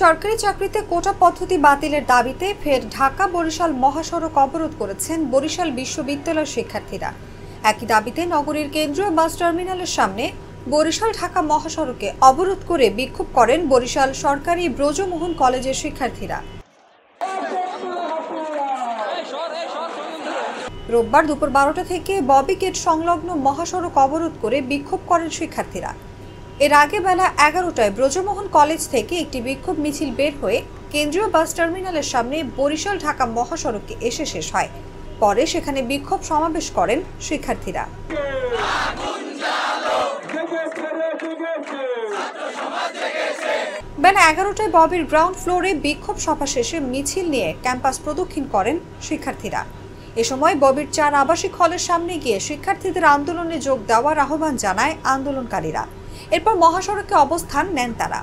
সরকারি চাকরিতে কোটা পদ্ধতি বাতিলের দাবিতে ফের ঢাকা বরিশাল মহাসড়ক অবরোধ করেছেন বরিশাল বিশ্ববিদ্যালয়ের শিক্ষার্থীরা। একই দাবিতে নগরীর কেন্দ্রীয় বাস টার্মিনালের সামনে বরিশাল ঢাকা মহাসড়কে অবরোধ করে বিক্ষোভ করেন বরিশাল সরকারি ব্রজমোহন কলেজের শিক্ষার্থীরা। রোববার দুপুর 12টা থেকে ববি গেট সংলগ্ন মহাসড়ক অবরোধ করে বিক্ষোভ করেন শিক্ষার্থীরা। এর আগে বেলা 11টায় ব্রজমোহন কলেজ থেকে একটি বিক্ষোভ মিছিল বের হয়ে কেন্দ্রীয় বাস টার্মিনালের সামনে বরিশাল ঢাকা মহাসড়কে এসে শেষ হয়। পরে সেখানে বিক্ষোভ সমাবেশ করেন শিক্ষার্থীরা। বেলা 11টায় ববির গ্রাউন্ড ফ্লোরে বিক্ষোভ সভা শেষে মিছিল নিয়ে ক্যাম্পাস প্রদক্ষিণ করেন শিক্ষার্থীরা। এ সময় ববির 4 আবাসিক হলের সামনে গিয়ে শিক্ষার্থীদের আন্দোলনে যোগ দেওয়ার আহ্বান জানায় আন্দোলনকারীরা। এরপর মহাসড়কে অবস্থান নেন তারা।